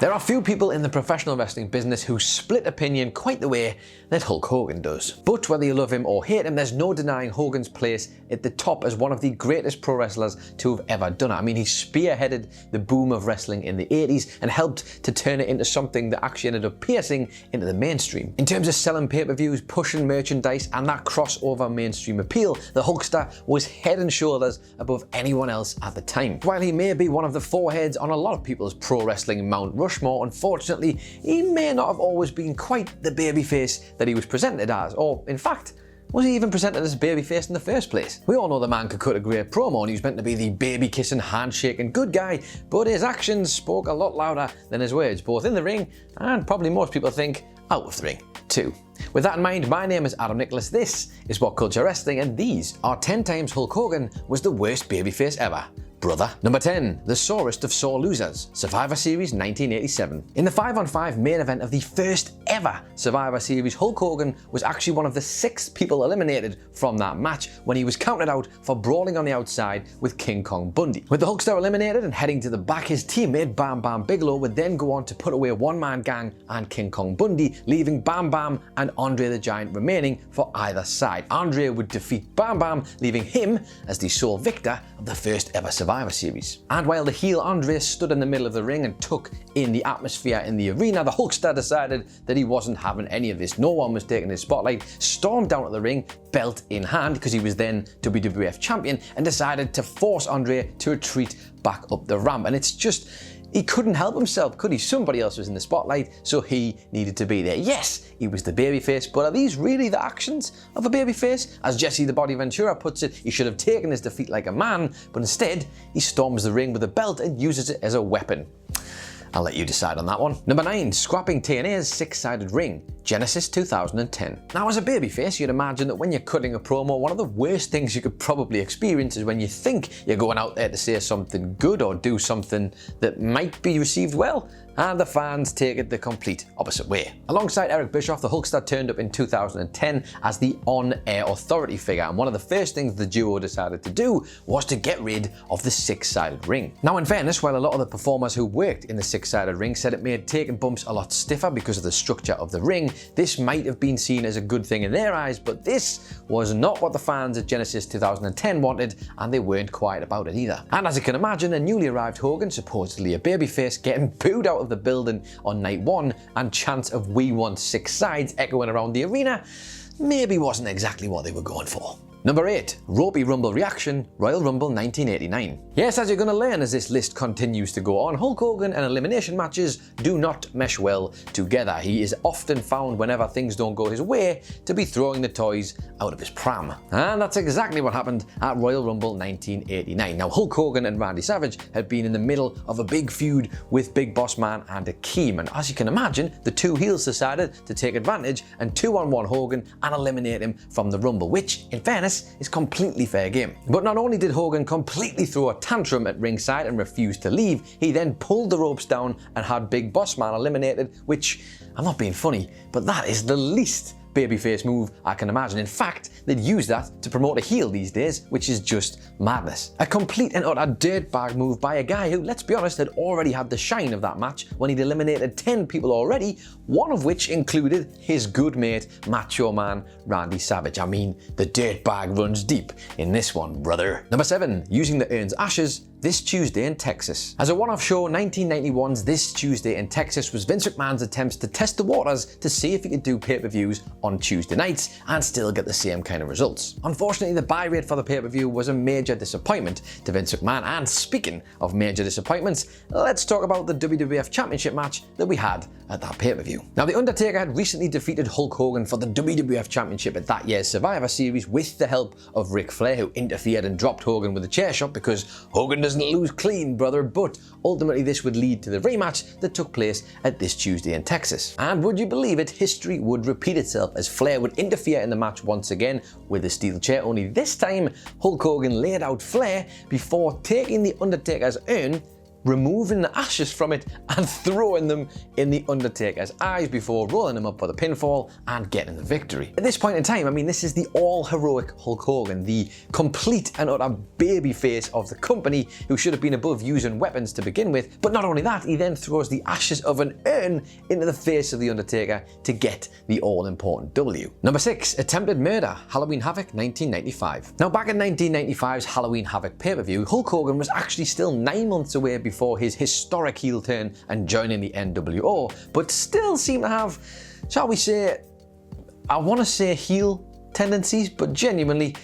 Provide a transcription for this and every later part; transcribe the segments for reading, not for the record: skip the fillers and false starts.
There are few people in the professional wrestling business who split opinion quite the way that Hulk Hogan does. But whether you love him or hate him, there's no denying Hogan's place at the top as one of the greatest pro wrestlers to have ever done it. I mean, he spearheaded the boom of wrestling in the 80s and helped to turn it into something that actually ended up piercing into the mainstream. In terms of selling pay-per-views, pushing merchandise, and that crossover mainstream appeal, the Hulkster was head and shoulders above anyone else at the time. While he may be one of the foreheads on a lot of people's pro wrestling Mount Rushmore, unfortunately, he may not have always been quite the babyface that he was presented as, or in fact, was he even presented as a babyface in the first place? We all know the man could cut a great promo and he was meant to be the baby-kissing, handshaking good guy, but his actions spoke a lot louder than his words, both in the ring and probably most people think out of the ring too. With that in mind, my name is Adam Nicholas, this is What Culture Wrestling, and these are 10 times Hulk Hogan was the worst babyface ever. Brother. Number 10. The sorest of sore losers. Survivor Series 1987. In the 5-on-5 main event of the first ever Survivor Series, Hulk Hogan was actually one of the 6 people eliminated from that match when he was counted out for brawling on the outside with King Kong Bundy. With the Hulkster eliminated and heading to the back, his teammate Bam Bam Bigelow would then go on to put away One Man Gang and King Kong Bundy, leaving Bam Bam and Andre the Giant remaining for either side. Andre would defeat Bam Bam, leaving him as the sole victor of the first ever Survivor Series. And while the heel Andre stood in the middle of the ring and took in the atmosphere in the arena, the Hulkster decided that he wasn't having any of this. No one was taking his spotlight, stormed down to the ring, belt in hand, because he was then WWF champion, and decided to force Andre to retreat back up the ramp. And it's just, he couldn't help himself, could he? Somebody else was in the spotlight, so he needed to be there. Yes, he was the babyface, but are these really the actions of a babyface? As Jesse the Body Ventura puts it, he should have taken his defeat like a man, but instead, he storms the ring with a belt and uses it as a weapon. I'll let you decide on that one. Number 9. Scrapping TNA'S 6-sided ring. Genesis 2010. Now, as a babyface, you'd imagine that when you're cutting a promo, one of the worst things you could probably experience is when you think you're going out there to say something good or do something that might be received well, and the fans take it the complete opposite way. Alongside Eric Bischoff, the Hulkster turned up in 2010 as the on-air authority figure, and one of the first things the duo decided to do was to get rid of the 6-sided ring. Now, in fairness, while a lot of the performers who worked in the 6-sided ring said it made taking bumps a lot stiffer because of the structure of the ring, this might have been seen as a good thing in their eyes, but this was not what the fans at Genesis 2010 wanted, and they weren't quiet about it either. And as you can imagine, a newly arrived Hogan, supposedly a babyface, getting booed out of the building on night 1 and chants of "We want 6 sides" echoing around the arena maybe wasn't exactly what they were going for. Number 8. Ropey Rumble reaction, Royal Rumble 1989. Yes, as you're going to learn as this list continues to go on, Hulk Hogan and elimination matches do not mesh well together. He is often found, whenever things don't go his way, to be throwing the toys out of his pram. And that's exactly what happened at Royal Rumble 1989. Now, Hulk Hogan and Randy Savage had been in the middle of a big feud with Big Boss Man and Akeem, and as you can imagine, the two heels decided to take advantage and 2-on-1 Hogan and eliminate him from the Rumble, which, in fairness, is completely fair game. But not only did Hogan completely throw a tantrum at ringside and refuse to leave, he then pulled the ropes down and had Big Boss Man eliminated, which, I'm not being funny, but that is the least babyface move I can imagine. In fact, they'd use that to promote a heel these days, which is just madness. A complete and utter dirtbag move by a guy who, let's be honest, had already had the shine of that match when he'd eliminated 10 people already, one of which included his good mate, Macho Man Randy Savage. I mean, the dirtbag runs deep in this one, brother. Number 7. Using the URN'S ashes This Tuesday in Texas. As a one-off show, 1991's This Tuesday in Texas was Vince McMahon's attempts to test the waters to see if he could do pay-per-views on Tuesday nights and still get the same kind of results. Unfortunately, the buy rate for the pay-per-view was a major disappointment to Vince McMahon, and speaking of major disappointments, let's talk about the WWF Championship match that we had at that pay-per-view. Now, The Undertaker had recently defeated Hulk Hogan for the WWF Championship at that year's Survivor Series with the help of Ric Flair, who interfered and dropped Hogan with a chair shot because Hogan doesn't lose clean, brother, but ultimately this would lead to the rematch that took place at This Tuesday in Texas. And would you believe it, history would repeat itself as Flair would interfere in the match once again with a steel chair, only this time Hulk Hogan laid out Flair before taking The Undertaker's urn removing the ashes from it and throwing them in the Undertaker's eyes before rolling him up for the pinfall and getting the victory. At this point in time, I mean, this is the all-heroic Hulk Hogan, the complete and utter babyface of the company who should have been above using weapons to begin with. But not only that, he then throws the ashes of an urn into the face of the Undertaker to get the all-important W. Number 6, attempted murder, Halloween Havoc 1995. Now back in 1995's Halloween Havoc pay-per-view, Hulk Hogan was actually still 9 months away before his historic heel turn and joining the NWO, but still seemed to have, shall we say, I want to say heel tendencies, but genuinely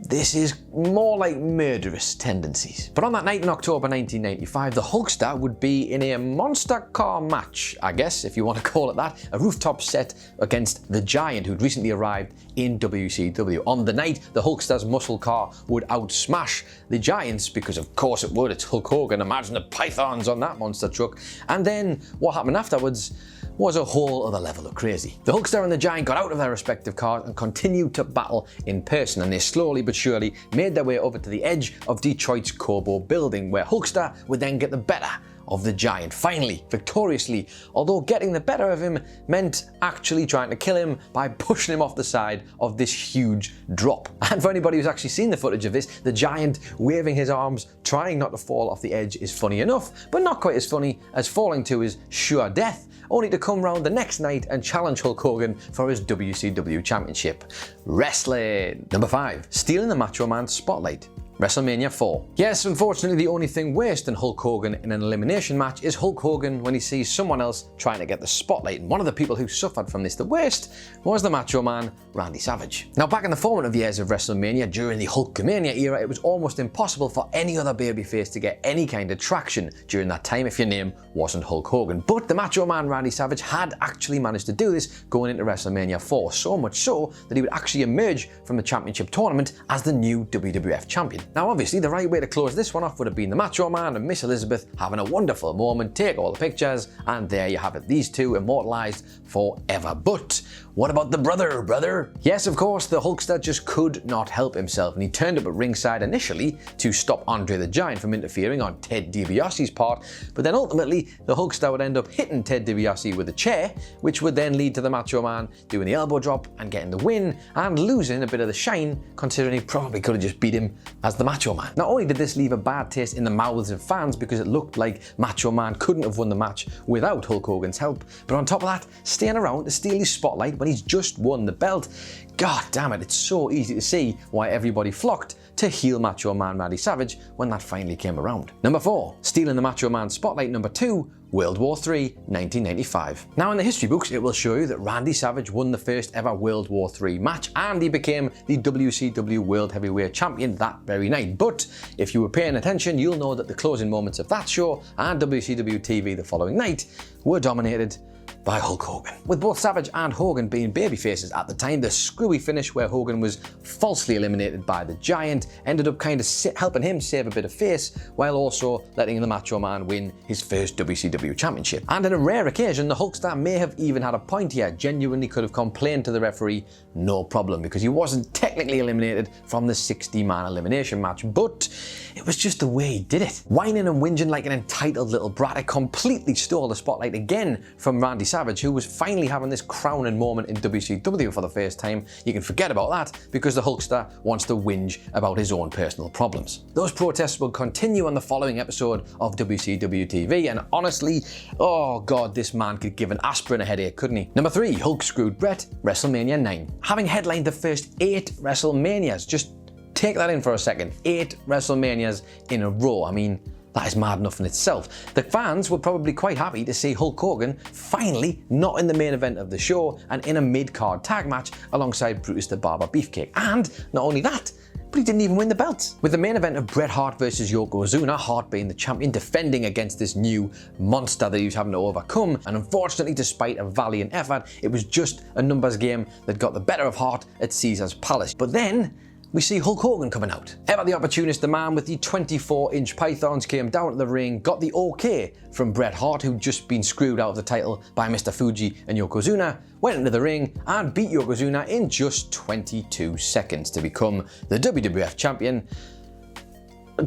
this is more like murderous tendencies. But on that night in October 1995, the Hulkster would be in a monster car match, I guess, if you want to call it that, a rooftop set against the Giant, who'd recently arrived in WCW. On the night, the Hulkster's muscle car would outsmash the Giant's, because of course it would, it's Hulk Hogan, imagine the pythons on that monster truck. And then what happened afterwards was a whole other level of crazy. The Hulkster and the Giant got out of their respective cars and continued to battle in person, and they slowly but surely made their way over to the edge of Detroit's Cobo building, where Hulkster would then get the better of the Giant, finally, victoriously, although getting the better of him meant actually trying to kill him by pushing him off the side of this huge drop. And for anybody who's actually seen the footage of this, the Giant waving his arms, trying not to fall off the edge is funny enough, but not quite as funny as falling to his sure death, only to come round the next night and challenge Hulk Hogan for his WCW Championship. Wrestling. Number 5, stealing the Macho Man's spotlight, WrestleMania 4. Yes, unfortunately the only thing worse than Hulk Hogan in an elimination match is Hulk Hogan when he sees someone else trying to get the spotlight, and one of the people who suffered from this the worst was the Macho Man, Randy Savage. Now back in the formative years of WrestleMania, during the Hulkamania era, it was almost impossible for any other babyface to get any kind of traction during that time if your name wasn't Hulk Hogan. But the Macho Man, Randy Savage, had actually managed to do this going into WrestleMania 4, so much so that he would actually emerge from the championship tournament as the new WWF champion. Now obviously the right way to close this one off would have been the Macho Man and Miss Elizabeth having a wonderful moment, take all the pictures, and there you have it, these two immortalized forever. But what about the brother? Yes, of course, the Hulkster just could not help himself, and he turned up at ringside initially to stop Andre the Giant from interfering on Ted DiBiase's part, but then ultimately the Hulkster would end up hitting Ted DiBiase with a chair, which would then lead to the Macho Man doing the elbow drop and getting the win, and losing a bit of the shine, considering he probably could have just beat him as the Macho Man. Not only did this leave a bad taste in the mouths of fans because it looked like Macho Man couldn't have won the match without Hulk Hogan's help, but on top of that, staying around to steal his spotlight when he's just won the belt. God damn it, it's so easy to see why everybody flocked to heel Macho Man Randy Savage when that finally came around. Number 4, stealing the Macho Man's spotlight. Number 2, World War III, 1995. Now in the history books it will show you that Randy Savage won the first ever World War III match, and he became the WCW World Heavyweight Champion that very night. But if you were paying attention, you'll know that the closing moments of that show and WCW TV the following night were dominated by Hulk Hogan. With both Savage and Hogan being babyfaces at the time, the screwy finish where Hogan was falsely eliminated by the Giant ended up kind of helping him save a bit of face, while also letting the Macho Man win his first WCW Championship. And on a rare occasion, the Hulkster may have even had a point here, genuinely could have complained to the referee, no problem, because he wasn't technically eliminated from the 60-man elimination match, but it was just the way he did it. Whining and whinging like an entitled little brat, it completely stole the spotlight again from Randy Savage, who was finally having this crowning moment in WCW for the first time. You can forget about that because the Hulkster wants to whinge about his own personal problems. Those protests will continue on the following episode of WCW TV, and honestly, oh god, this man could give an aspirin a headache, couldn't he? Number 3, Hulk screwed Bret, WrestleMania 9. Having headlined the first 8 WrestleManias, just take that in for a second, 8 WrestleManias in a row. I mean, that is mad enough in itself. The fans were probably quite happy to see Hulk Hogan finally not in the main event of the show and in a mid-card tag match alongside Brutus the Barber Beefcake. And not only that, but he didn't even win the belt. With the main event of Bret Hart versus Yokozuna, Hart being the champion, defending against this new monster that he was having to overcome, and unfortunately, despite a valiant effort, it was just a numbers game that got the better of Hart at Caesar's Palace. But then we see Hulk Hogan coming out. Ever the opportunist, the man with the 24-inch pythons came down to the ring, got the okay from Bret Hart, who'd just been screwed out of the title by Mr. Fuji and Yokozuna, went into the ring and beat Yokozuna in just 22 seconds to become the WWF champion.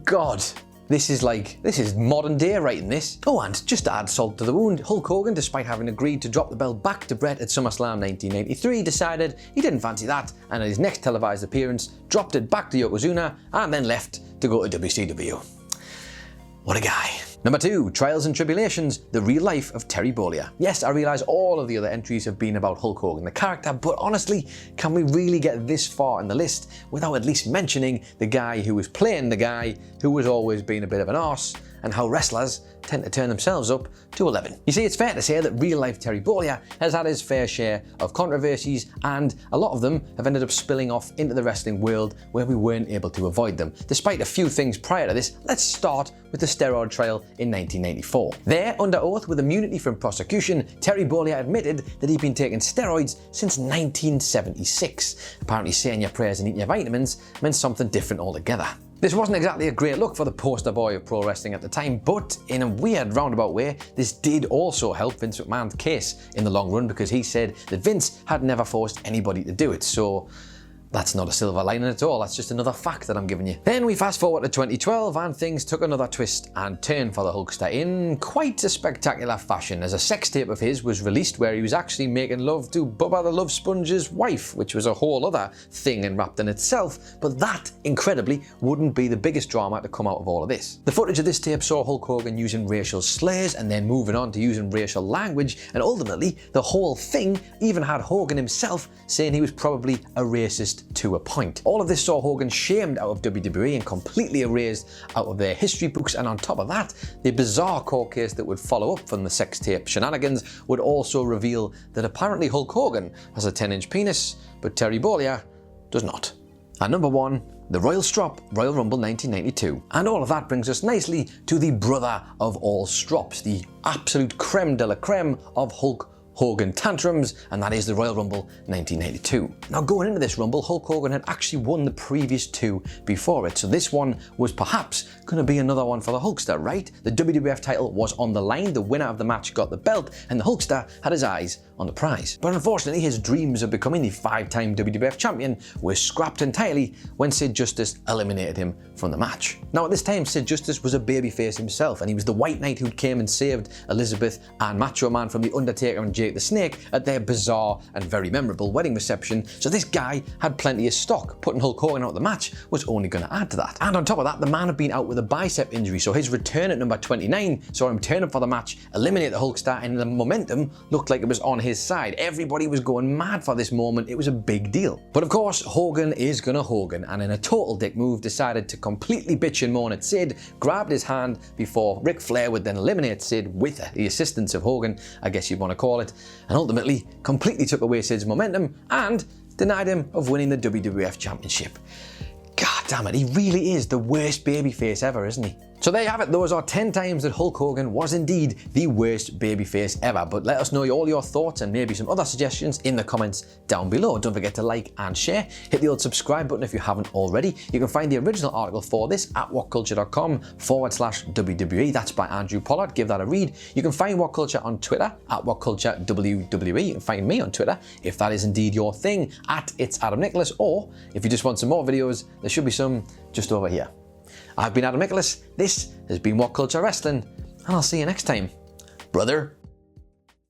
God, This is modern day writing this. Oh, and just to add salt to the wound, Hulk Hogan, despite having agreed to drop the belt back to Bret at SummerSlam 1993, decided he didn't fancy that, and at his next televised appearance, dropped it back to Yokozuna and then left to go to WCW. What a guy. Number 2, Trials and Tribulations, the real life of Terry Bollea. Yes, I realise all of the other entries have been about Hulk Hogan, the character, but honestly, can we really get this far in the list without at least mentioning the guy who was playing the guy who has always been a bit of an arse, and how wrestlers tend to turn themselves up to 11. You see, it's fair to say that real-life Terry Bollea has had his fair share of controversies, and a lot of them have ended up spilling off into the wrestling world where we weren't able to avoid them. Despite a few things prior to this, let's start with the steroid trial in 1994. There, under oath with immunity from prosecution, Terry Bollea admitted that he'd been taking steroids since 1976. Apparently saying your prayers and eating your vitamins meant something different altogether. This wasn't exactly a great look for the poster boy of pro wrestling at the time, but in a weird roundabout way, this did also help Vince McMahon's case in the long run, because he said that Vince had never forced anybody to do it. So that's not a silver lining at all, that's just another fact that I'm giving you. Then we fast forward to 2012 and things took another twist and turn for the Hulkster in quite a spectacular fashion, as a sex tape of his was released where he was actually making love to Bubba the Love Sponge's wife, which was a whole other thing enwrapped in itself, but that, incredibly, wouldn't be the biggest drama to come out of all of this. The footage of this tape saw Hulk Hogan using racial slurs and then moving on to using racial language, and ultimately the whole thing even had Hogan himself saying he was probably a racist to a point. All of this saw Hogan shamed out of WWE and completely erased out of their history books, and on top of that, the bizarre court case that would follow up from the sex tape shenanigans would also reveal that apparently Hulk Hogan has a 10-inch penis, but Terry Bollea does not. And number 1, the Royal Strop, Royal Rumble 1992. And all of that brings us nicely to the brother of all strops, the absolute creme de la creme of Hulk Hogan tantrums, and that is the Royal Rumble 1982. Now, going into this Rumble, Hulk Hogan had actually won the previous 2 before it, so this one was perhaps going to be another one for the Hulkster, right? The WWF title was on the line, the winner of the match got the belt, and the Hulkster had his eyes on the prize. But unfortunately, his dreams of becoming the 5-time WWF champion were scrapped entirely when Sid Justice eliminated him from the match. Now, at this time, Sid Justice was a babyface himself, and he was the White Knight who came and saved Elizabeth and Macho Man from The Undertaker and Jake the Snake at their bizarre and very memorable wedding reception, so this guy had plenty of stock. Putting Hulk Hogan out of the match was only going to add to that. And on top of that, the man had been out with a bicep injury, so his return at number 29 saw him turn up for the match, eliminate the Hulkster, and the momentum looked like it was on his side. Everybody was going mad for this moment, it was a big deal. But of course, Hogan is gonna Hogan, and in a total dick move decided to completely bitch and moan at Sid, grabbed his hand before Ric Flair would then eliminate Sid with the assistance of Hogan, I guess you'd want to call it, and ultimately completely took away Sid's momentum and denied him of winning the WWF Championship. God damn it, he really is the worst babyface ever, isn't he? So there you have it, those are 10 times that Hulk Hogan was indeed the worst babyface ever. But let us know all your thoughts and maybe some other suggestions in the comments down below. Don't forget to like and share. Hit the old subscribe button if you haven't already. You can find the original article for this at whatculture.com/WWE. That's by Andrew Pollard. Give that a read. You can find What Culture on Twitter at WhatCultureWWE. You can find me on Twitter, if that is indeed your thing, at It's Adam Nicholas. Or if you just want some more videos, there should be some just over here. I've been Adam Nicholas, this has been What Culture Wrestling, and I'll see you next time, brother.